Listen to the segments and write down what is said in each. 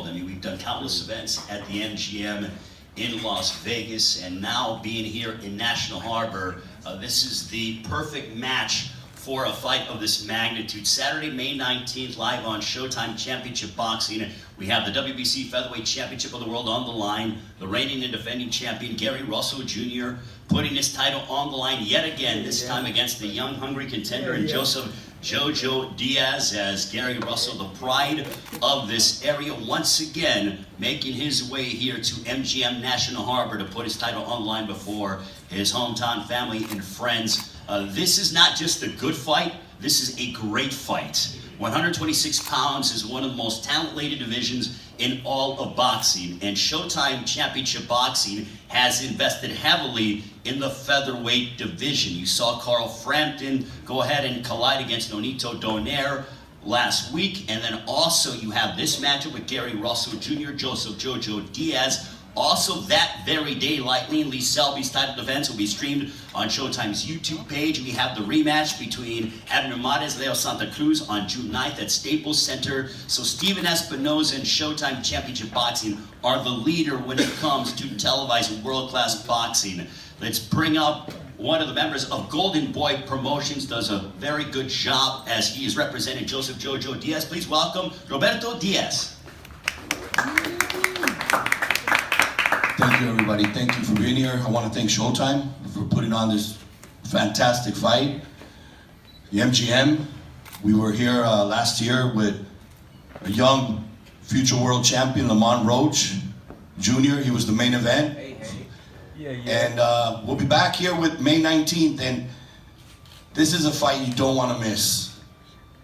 world. I mean, we've done countless events at the MGM in Las Vegas, and now being here in National Harbor, this is the perfect match for a fight of this magnitude. Saturday, May 19th, live on Showtime Championship Boxing. We have the WBC Featherweight Championship of the world on the line. The reigning and defending champion, Gary Russell Jr., putting his title on the line yet again, this time against the young, hungry contender in Joseph Jojo Diaz, as Gary Russell, the pride of this area, once again making his way here to MGM National Harbor to put his title on the line before his hometown family and friends. This is not just a good fight, this is a great fight. 126 pounds is one of the most talent-laden divisions in all of boxing, and Showtime Championship Boxing has invested heavily in the featherweight division. You saw Carl Frampton go ahead and collide against Nonito Donaire last week, and then also you have this matchup with Gary Russell Jr., Joseph Jojo Diaz. Also that very day, Lee Selby's title defense will be streamed on Showtime's YouTube page. We have the rematch between Abner Mares, Leo Santa Cruz on June 9th at Staples Center. So Steven Espinoza and Showtime Championship Boxing are the leader when it comes to televising world-class boxing. Let's bring up one of the members of Golden Boy Promotions, does a very good job as he is representing Joseph Jojo Diaz. Please welcome Roberto Diaz. Thank you, everybody. Thank you for being here. I want to thank Showtime for putting on this fantastic fight. The MGM, we were here last year with a young future world champion, Lamont Roach Jr. He was the main event. And we'll be back here with May 19th, and this is a fight you don't want to miss.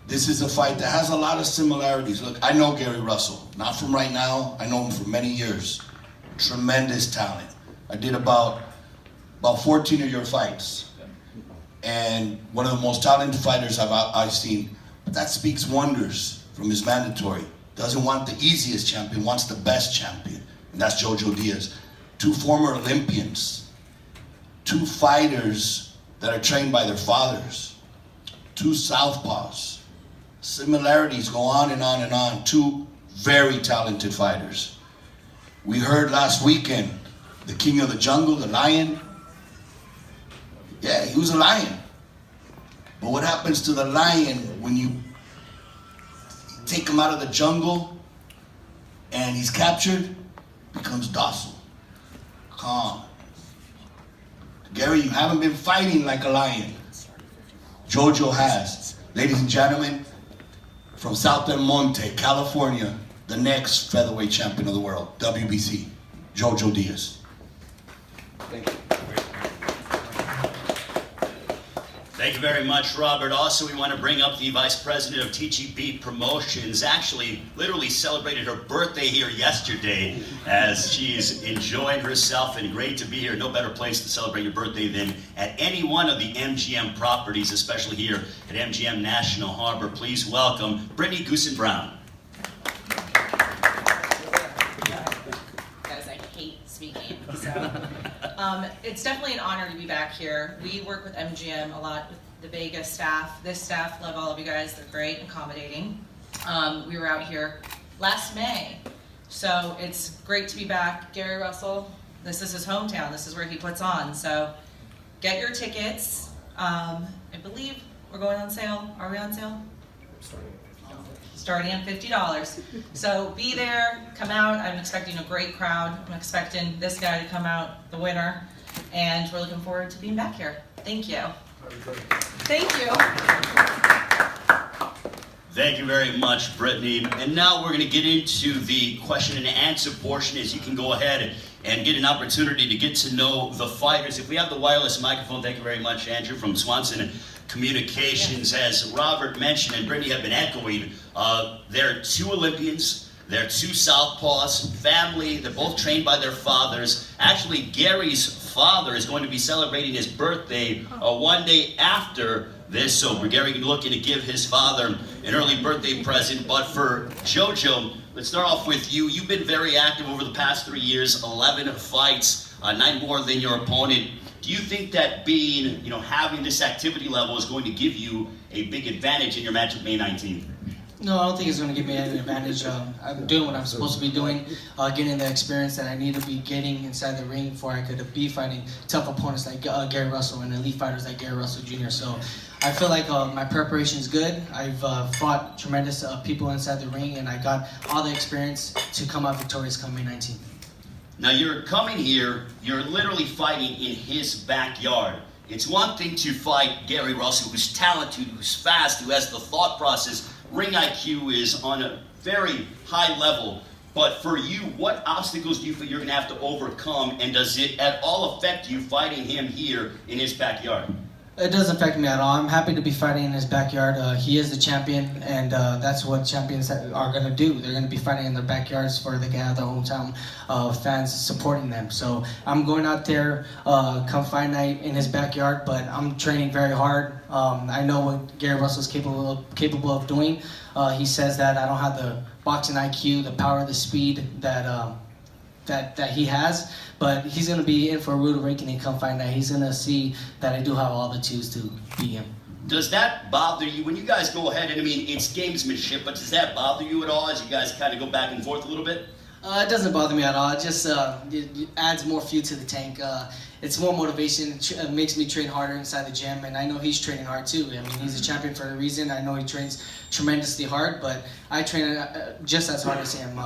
This is a fight that has a lot of similarities. Look, I know Gary Russell, not from right now. I know him for many years. Tremendous talent. I did about 14 of your fights, and one of the most talented fighters I've seen. But that speaks wonders from his mandatory. Doesn't want the easiest champion, wants the best champion, and that's Jojo Diaz. Two former Olympians, two fighters that are trained by their fathers, two southpaws. Similarities go on and on and on. Two very talented fighters. We heard last weekend, the king of the jungle, the lion. Yeah, he was a lion. But what happens to the lion when you take him out of the jungle and he's captured? Becomes docile, calm. Gary, you haven't been fighting like a lion. Jojo has. Ladies and gentlemen, from South Del Monte, California, the next featherweight champion of the world, WBC, Jojo Diaz. Thank you. Thank you very much, Robert. Also, we want to bring up the Vice President of TGP Promotions. Actually, literally celebrated her birthday here yesterday as she's enjoying herself, and great to be here. No better place to celebrate your birthday than at any one of the MGM properties, especially here at MGM National Harbor. Please welcome Brittany Goosen-Brown. It's definitely an honor to be back here. We work with MGM a lot with the Vegas staff. This staff, love all of you guys. They're great and accommodating. We were out here last May, so it's great to be back. Gary Russell, this is his hometown. This is where he puts on. So get your tickets. I believe we're going on sale. Are we on sale? Starting at $50. So be there, come out. I'm expecting a great crowd. I'm expecting this guy to come out the winner, and we're looking forward to being back here. Thank you. Thank you. Thank you very much, Brittany. And now we're going to get into the question and answer portion, as you can go ahead and get an opportunity to get to know the fighters. If we have the wireless microphone, thank you very much, Andrew, from Swanson Communications. As Robert mentioned and Brittany have been echoing, there are two Olympians, there are two southpaws, family, they're both trained by their fathers. Actually, Gary's father is going to be celebrating his birthday one day after this, so Gary looking to give his father an early birthday present. But for Jojo, let's start off with you. You've been very active over the past 3 years, 11 fights, 9 more than your opponent. Do you think that having this activity level is going to give you a big advantage in your match with May 19th? No, I don't think it's going to give me any advantage. I'm doing what I'm supposed to be doing, getting the experience that I need to be getting inside the ring before I could be fighting tough opponents like Gary Russell and elite fighters like Gary Russell Jr. So I feel like my preparation is good. I've fought tremendous people inside the ring, and I got all the experience to come out victorious come May 19th. Now you're coming here, you're literally fighting in his backyard. It's one thing to fight Gary Russell, who's talented, who's fast, who has the thought process. Ring IQ is on a very high level. But for you, what obstacles do you feel you're going to have to overcome, and does it at all affect you fighting him here in his backyard? It doesn't affect me at all. I'm happy to be fighting in his backyard. He is the champion, and that's what champions are going to do. They're going to be fighting in their backyards for they can have their hometown fans supporting them. So I'm going out there come fight night in his backyard, but I'm training very hard. I know what Gary Russell is capable of doing. He says that I don't have the boxing IQ, the power, the speed that he has, but he's going to be in for a rude awakening come fight night. He's going to see that I do have all the tools to beat him. Does that bother you when you guys go ahead, and I mean, it's gamesmanship, but does that bother you at all as you guys kind of go back and forth a little bit? It doesn't bother me at all. It just it adds more fuel to the tank. It's more motivation. It makes me train harder inside the gym, and I know he's training hard too. I mean, he's a champion for a reason. I know he trains tremendously hard, but I train just as hard as him.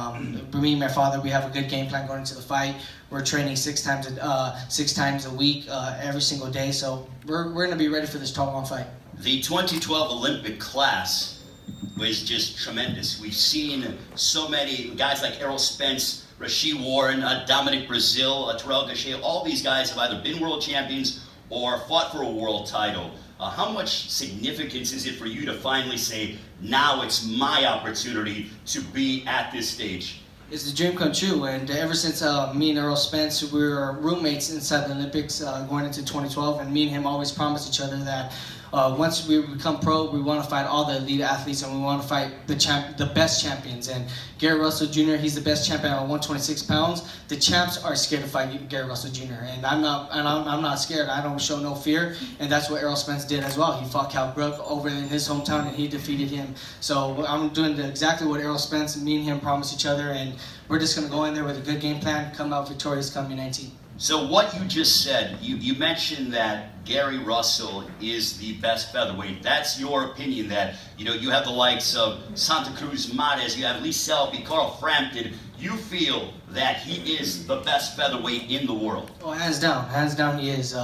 Me and my father, we have a good game plan going into the fight. We're training six times a week, every single day. So we're going to be ready for this 12-round fight. The 2012 Olympic class was just tremendous. We've seen so many guys like Errol Spence, Rasheed Warren, Dominic Brazil, Terrell Gausha. All these guys have either been world champions or fought for a world title. How much significance is it for you to finally say, now it's my opportunity to be at this stage? It's the dream come true, and ever since me and Errol Spence, we were roommates inside the Olympics going into 2012, and me and him always promised each other that once we become pro, we want to fight all the elite athletes, and we want to fight the best champions. And Gary Russell Jr., he's the best champion at 126 pounds. The champs are scared to fight Gary Russell Jr., and I'm not scared. I don't show no fear, and that's what Errol Spence did as well. He fought Cal Brook over in his hometown, and he defeated him. So I'm doing exactly what Errol Spence, me and him promised each other, and we're just going to go in there with a good game plan, come out victorious come May 19th. So what you just said, you mentioned that Gary Russell is the best featherweight. That's your opinion, that you have the likes of Santa Cruz Mares, you have Lee Selby, Carl Frampton. You feel that he is the best featherweight in the world? Oh, hands down he is.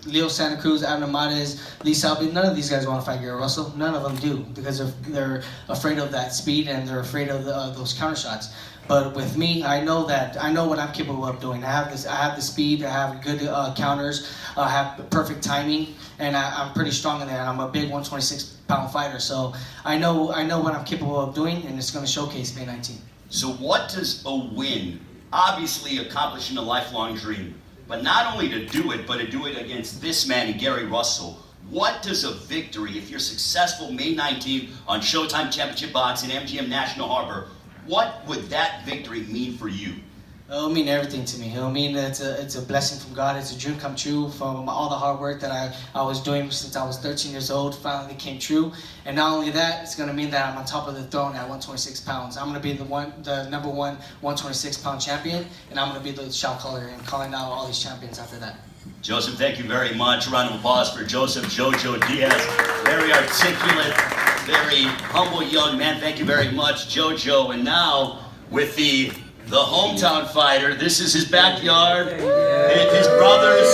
Leo Santa Cruz, Abner Mares, Lee Selby, none of these guys want to fight Gary Russell. None of them do, because they're afraid of that speed, and they're afraid of those counter shots. But with me, I know what I'm capable of doing. I have the speed, I have good counters, I have perfect timing, and I'm pretty strong in there. I'm a big 126-pound fighter, so I know what I'm capable of doing, and it's going to showcase May 19th. So what does a win, obviously accomplishing a lifelong dream, but not only to do it, but to do it against this man, Gary Russell, what does a victory, if you're successful May 19th on Showtime Championship Boxing, MGM National Harbor, what would that victory mean for you? It'll mean everything to me. It'll mean that it's a blessing from God. It's a dream come true from all the hard work that I was doing since I was 13 years old. Finally came true. And not only that, it's going to mean that I'm on top of the throne at 126 pounds. I'm going to be the number one 126-pound champion, and I'm going to be the shot caller and calling out all these champions after that. Joseph, thank you very much. A round of applause for Joseph Jojo Diaz. Very articulate, very humble young man. Thank you very much, Jojo. And now, with the hometown fighter, this is his backyard, and his brothers.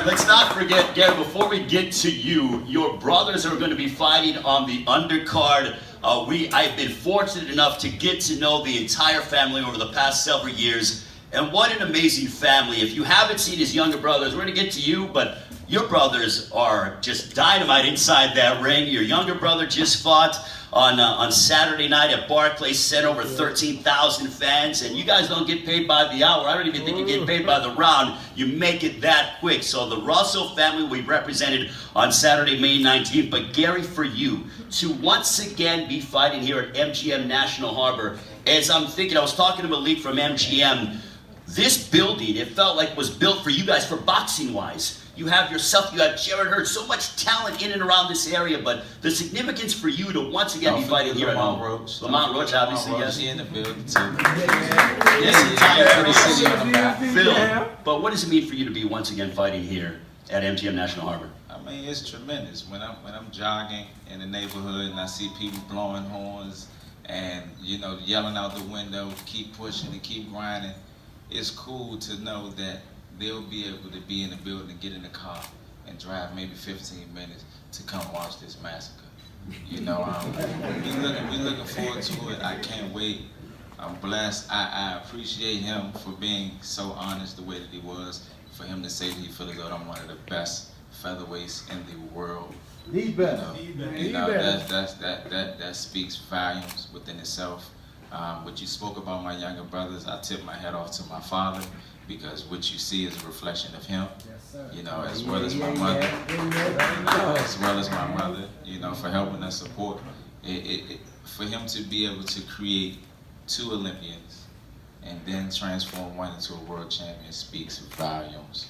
Let's not forget, Gary, before we get to you, your brothers are going to be fighting on the undercard. I've been fortunate enough to get to know the entire family over the past several years, and what an amazing family. If you haven't seen his younger brothers, we're going to get to you, but your brothers are just dynamite inside that ring. Your younger brother just fought on Saturday night at Barclays, sent over 13,000 fans, and you guys don't get paid by the hour. I don't even think you get paid by the round. You make it that quick. So the Russell family we represented on Saturday, May 19th. But Gary, for you to once again be fighting here at MGM National Harbor, as I'm thinking, I was talking to Malik from MGM, this building, it felt like was built for you guys for boxing-wise. you have yourself, you have Jared Hurd, so much talent in and around this area, but the significance for you to once again be fighting here at home. Lamont Roach, obviously, yes. He in the building too. Phil, but what does it mean for you to be once again fighting here at MGM National Harbor? I mean, it's tremendous. When I'm jogging in the neighborhood and I see people blowing horns and, you know, yelling out the window, keep pushing and keep grinding, it's cool to know that they'll be able to be in the building and get in the car and drive maybe 15 minutes to come watch this massacre. You know, we looking forward to it. I can't wait. I'm blessed. I appreciate him for being so honest the way that he was, for him to say that he feels that I'm one of the best featherweights in the world. He's better. That speaks volumes within itself. What you spoke about my younger brothers, I tip my hat off to my father, because what you see is a reflection of him. Yes, sir. You know, as well as my mother, you know, for helping us support. For him to be able to create 2 Olympians and then transform one into a world champion speaks volumes.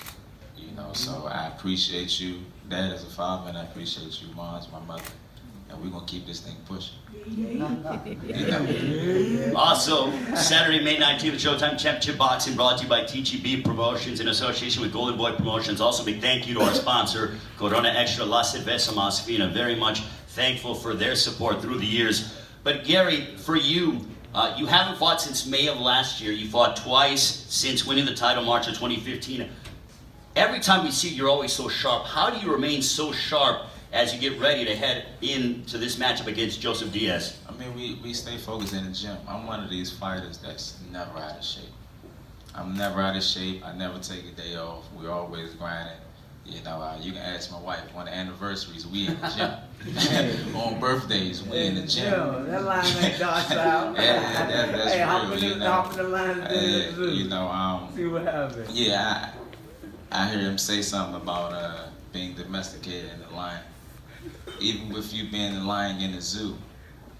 You know, so I appreciate you, Dad, as a father, and I appreciate you, Mom, as my mother. And we're gonna keep this thing pushing. You know? Also, Saturday, May 19th, Showtime Championship Boxing, brought to you by TGB Promotions in association with Golden Boy Promotions. Also, big thank you to our sponsor, Corona Extra La Cerveza Más Fina. Very much thankful for their support through the years. But Gary, for you, you haven't fought since May of last year. You fought twice since winning the title March of 2015. Every time we see you, you're always so sharp. How do you remain so sharp as you get ready to head into this matchup against Joseph Diaz? I mean, we stay focused in the gym. I'm one of these fighters that's never out of shape. I'm never out of shape. I never take a day off. We're always grinding. You know, you can ask my wife, on the anniversaries, we in the gym. On birthdays, we in the gym. That line ain't docile. That's hey, real, you know. Hop in the line You know, see what happens. Yeah, I heard him say something about being domesticated in the lion. Even with you being a lion in the zoo,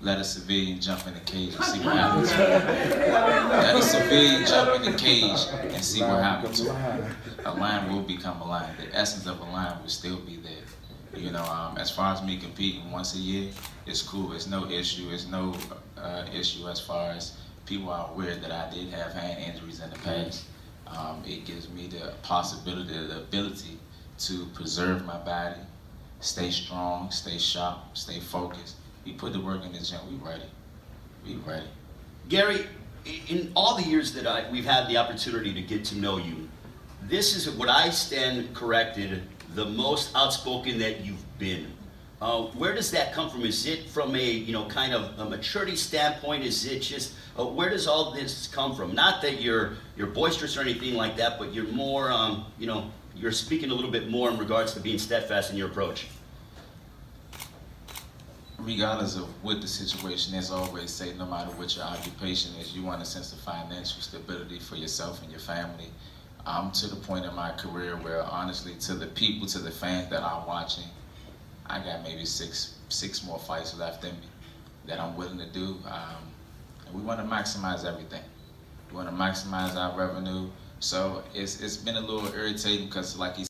let a civilian jump in the cage and see what happens. Let a civilian jump in the cage and see what happens. A lion will become a lion. The essence of a lion will still be there. You know, as far as me competing once a year, it's cool. It's no issue. It's no issue as far as people are aware that I did have hand injuries in the past. It gives me the possibility, the ability to preserve my body, stay strong, stay sharp, stay focused. We put the work in the gym. We ready. We ready. Gary, in all the years that we've had the opportunity to get to know you, this is what I stand corrected, the most outspoken that you've been. Where does that come from? Is it from a, kind of a maturity standpoint? Is it just, where does all this come from? Not that you're boisterous or anything like that, but you're more, you're speaking a little bit more in regards to being steadfast in your approach. Regardless of what the situation is, I always say, no matter what your occupation is, you want a sense of financial stability for yourself and your family. I'm to the point in my career where, honestly, to the people, to the fans that I'm watching, I got maybe six more fights left in me that I'm willing to do. And we want to maximize everything. We want to maximize our revenue. So it's been a little irritating because, like he